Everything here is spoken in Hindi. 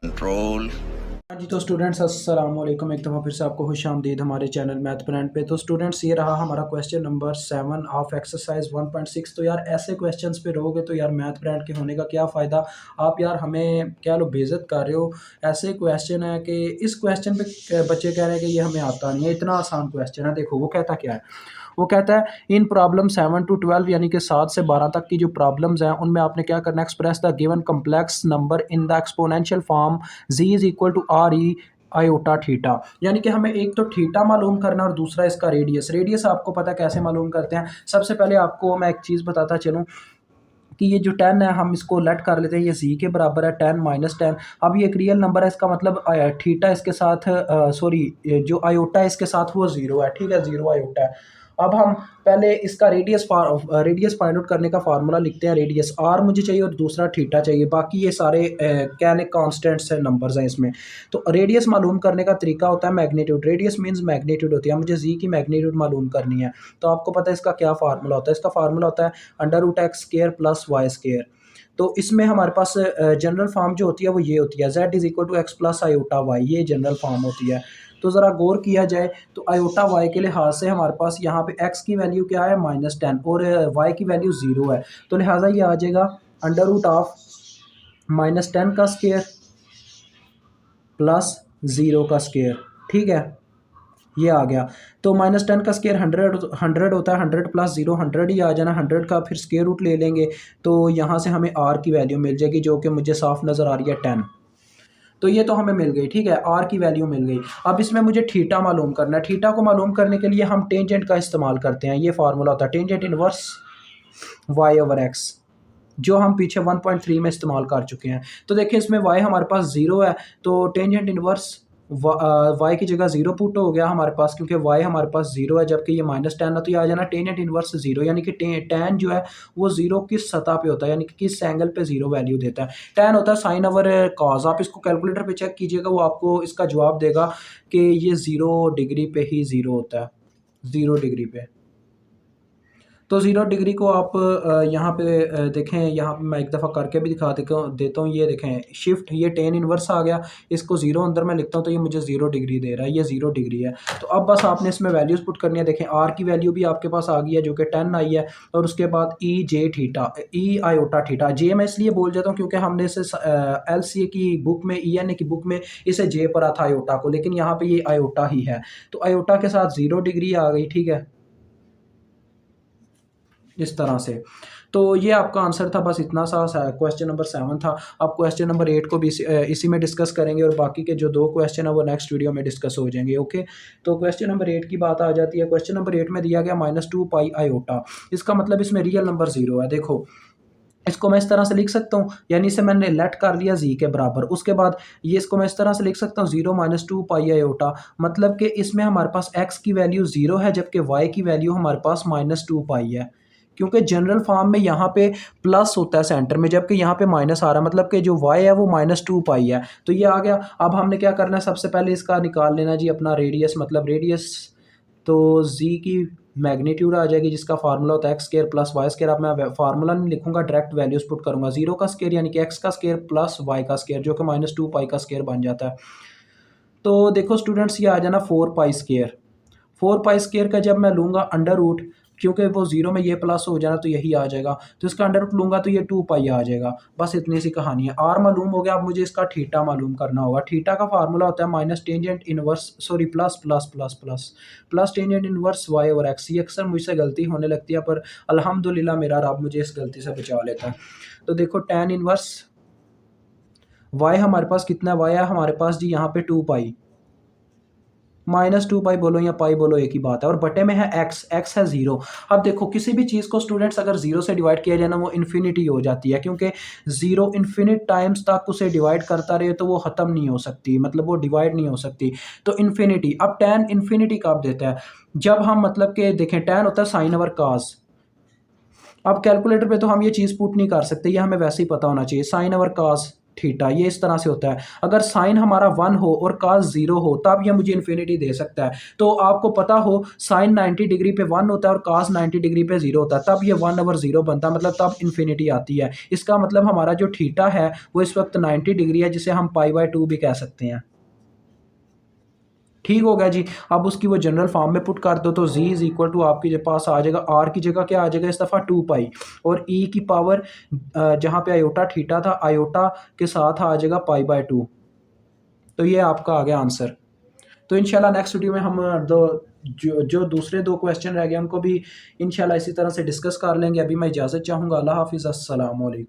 कंट्रोल। हाँ जी, तो स्टूडेंट्स अस्सलाम वालेकुम। एक दफ़ा फिर से आपको खुशामदीद हमारे चैनल मैथ ब्रांड पे। तो स्टूडेंट्स, ये रहा हमारा क्वेश्चन नंबर 7 ऑफ एक्सरसाइज 1.6। तो यार ऐसे क्वेश्चंस पे रहोगे तो यार मैथ ब्रांड के होने का क्या फ़ायदा। आप यार हमें क्या लो बेइज्जत कर रहे हो। ऐसे क्वेश्चन है कि इस क्वेश्चन पे बच्चे कह रहे हैं कि ये हमें आता नहीं है, इतना आसान क्वेश्चन है। देखो वो कहता क्या है, वो कहता है इन प्रॉब्लम 7 to 12 यानी कि 7 से 12 तक की जो प्रॉब्लम्स हैं उनमें आपने क्या करना है, express the given complex number in the exponential form z is equal to r e iota theta. यानी कि हमें एक तो थीटा मालूम करना और दूसरा इसका रेडियस। रेडियस आपको पता है कैसे मालूम करते हैं। सबसे पहले आपको मैं एक चीज़ बताता चलूँ कि ये जो 10 है हम इसको लेट कर लेते हैं, ये जी के बराबर है 10 माइनस 10। अब ये एक रियल नंबर है, इसका मतलब थीटा इसके साथ सॉरी जो आयोटा है इसके साथ वो ज़ीरो है, ठीक है, ज़ीरो आयोटा है। अब हम पहले इसका रेडियस फाइंड आउट करने का फार्मूला लिखते हैं। रेडियस आर मुझे चाहिए और दूसरा थीटा चाहिए, बाकी ये सारे क्या है कॉन्स्टेंट्स हैं, नंबर्स हैं इसमें। तो रेडियस मालूम करने का तरीका होता है मैग्नीट्यूड। रेडियस मींस मैग्नीट्यूड होती है, मुझे जी की मैग्नीट्यूड मालूम करनी है। तो आपको पता है इसका क्या फार्मूला होता है। इसका फार्मूला होता है under root x square plus y square. तो इसमें हमारे पास जनरल फॉर्म जो होती है वो ये होती है, z is equal to x plus iota y, ये जनरल फॉर्म होती है। तो ज़रा गौर किया जाए तो आयोटा वाई के लिहाज से हमारे पास यहाँ पे एक्स की वैल्यू क्या है, -10, और वाई की वैल्यू ज़ीरो है। तो लिहाजा ये आ जाएगा अंडर रूट ऑफ -10 का स्केयर प्लस ज़ीरो का स्केयर, ठीक है, ये आ गया। तो -10 का स्केयर 100 होता है, 100 प्लस ज़ीरो 100 ही आ जाना, 100 का फिर स्केयर रूट ले लेंगे। तो यहाँ से हमें आर की वैल्यू मिल जाएगी जो कि मुझे साफ नज़र आ रही है 10। तो ये तो हमें मिल गई, ठीक है, आर की वैल्यू मिल गई। अब इसमें मुझे थीटा मालूम करना है। थीटा को मालूम करने के लिए हम टेंजेंट का इस्तेमाल करते हैं। ये फार्मूला होता है tangent inverse y over x, जो हम पीछे 1.3 में इस्तेमाल कर चुके हैं। तो देखिए इसमें y हमारे पास ज़ीरो है, तो टेंजेंट इनवर्स y की जगह ज़ीरो पुट हो गया हमारे पास, क्योंकि y हमारे पास ज़ीरो है जबकि ये -10 है। तो ये आ जाना टेंजेंट इनवर्स ज़ीरो, यानी कि टैन जो है वो ज़ीरो किस सतह पे होता है, यानी कि किस एंगल पे ज़ीरो वैल्यू देता है। टैन होता है साइन ओवर कॉज। आप इसको कैलकुलेटर पे चेक कीजिएगा, वो आपको इसका जवाब देगा कि ये 0 डिग्री पे ही ज़ीरो होता है, 0 डिग्री पे। तो ज़ीरो डिग्री को आप यहाँ पे देखें, यहाँ पे मैं एक दफ़ा करके भी दिखा देता हूँ। ये देखें शिफ्ट, ये टेन इनवर्स आ गया, इसको ज़ीरो अंदर मैं लिखता हूँ तो ये मुझे 0 डिग्री दे रहा है, ये 0 डिग्री है। तो अब बस आपने इसमें वैल्यूज़ पुट करनी है। देखें आर की वैल्यू भी आपके पास आ गई है जो कि 10 आई है, और उसके बाद ई जे थीटा, ई आयोटा थीटा। जे मैं इसलिए बोल जाता हूँ क्योंकि हमने इसे एल सी ए की बुक में, ई एन ए की बुक में इसे जे पढ़ा था आयोटा को, लेकिन यहाँ पे ये आयोटा ही है। तो आयोटा के साथ 0 डिग्री आ गई, ठीक है, इस तरह से। तो ये आपका आंसर था, बस इतना सा क्वेश्चन नंबर 7 था। अब क्वेश्चन नंबर 8 को भी इसी में डिस्कस करेंगे, और बाकी के जो 2 क्वेश्चन है वो नेक्स्ट वीडियो में डिस्कस हो जाएंगे। ओके, तो क्वेश्चन नंबर 8 की बात आ जाती है। क्वेश्चन नंबर 8 में दिया गया -2 पाई आयोटा। इसका मतलब इसमें रियल नंबर 0 है। देखो इसको मैं इस तरह से लिख सकता हूँ, यानी इसे मैंने लेट कर लिया जी के बराबर। उसके बाद ये इसको मैं इस तरह से लिख सकता हूँ 0 -2 पाई आयोटा, मतलब कि इसमें हमारे पास x की वैल्यू 0 है जबकि y की वैल्यू हमारे पास -2 पाई है। क्योंकि जनरल फॉर्म में यहाँ पे प्लस होता है सेंटर में, जबकि यहाँ पे माइनस आ रहा है, मतलब कि जो y है वो -2 पाई है। तो ये आ गया। अब हमने क्या करना है, सबसे पहले इसका निकाल लेना जी अपना रेडियस, मतलब रेडियस। तो z की मैग्नीट्यूड आ जाएगी जिसका फार्मूला होता है x square plus y square. अब मैं फार्मूला नहीं लिखूंगा, डायरेक्ट वैल्यूज पुट करूंगा। 0 का स्केयर यानी कि एक्स का स्केयर प्लस वाई का स्केयर, जो कि -2 पाई का स्केयर बन जाता है। तो देखो स्टूडेंट्स, ये आ जाना 4 पाई स्केयर। 4 पाई स्केयर का जब मैं लूँगा अंडर रूट, क्योंकि वो 0 में ये प्लस हो जाना तो यही आ जाएगा, तो इसका अंडर रूट लूँगा तो ये 2 पाई आ जाएगा। बस इतनी सी कहानी है। आर मालूम हो गया, अब मुझे इसका थीटा मालूम करना होगा। थीटा का फार्मूला होता है minus tangent inverse sorry plus plus plus plus plus tangent inverse y over x. ये अक्सर मुझसे गलती होने लगती है, पर अल्हम्दुलिल्लाह मेरा रब मुझे इस गलती से बचा लेता है। तो देखो टेन इनवर्स वाई हमारे पास कितना वाई है हमारे पास जी, यहाँ पे 2 पाई, -2 पाई बोलो या पाई बोलो एक ही बात है, और बटे में है एक्स, एक्स है 0। अब देखो किसी भी चीज़ को स्टूडेंट्स अगर 0 से डिवाइड किया जाए ना वो इन्फिनिटी हो जाती है, क्योंकि 0 इन्फिनिट टाइम्स तक उसे डिवाइड करता रहे तो वो ख़त्म नहीं हो सकती, मतलब वो डिवाइड नहीं हो सकती। तो इन्फिनिटी, अब tan इन्फिनिटी कब देता है, जब हम मतलब कि देखें tan होता है साइन ओवर काज। अब कैलकुलेटर पे तो हम ये चीज़ पुट नहीं कर सकते, ये हमें वैसे ही पता होना चाहिए, साइन ओवर काज थीटा, ये इस तरह से होता है। अगर साइन हमारा 1 हो और कॉस 0 हो तब ये मुझे इन्फिनिटी दे सकता है। तो आपको पता हो साइन 90 डिग्री पे 1 होता है और कॉस 90 डिग्री पे 0 होता है, तब ये 1/0 बनता है, मतलब तब इन्फिनिटी आती है। इसका मतलब हमारा जो थीटा है वो इस वक्त 90 डिग्री है, जिसे हम पाई/2 भी कह सकते हैं। ठीक हो गया जी। अब उसकी वो जनरल फॉर्म में पुट कर दो तो जी इज इक्वल टू आपके पास आ जाएगा, आर की जगह क्या आ जाएगा इस दफ़ा 2 पाई, और ई की पावर जहाँ पे आयोटा थीटा था, आयोटा के साथ आ जाएगा पाई/2। तो ये आपका आ गया आंसर। तो इंशाल्लाह नेक्स्ट वीडियो में हम दो जो दूसरे दो क्वेश्चन रह गए उनको भी इंशाल्लाह इसी तरह से डिस्कस कर लेंगे। अभी मैं इजाज़त चाहूँगा। अल्लाह हाफ़िज़, अस्सलाम वालेकुम।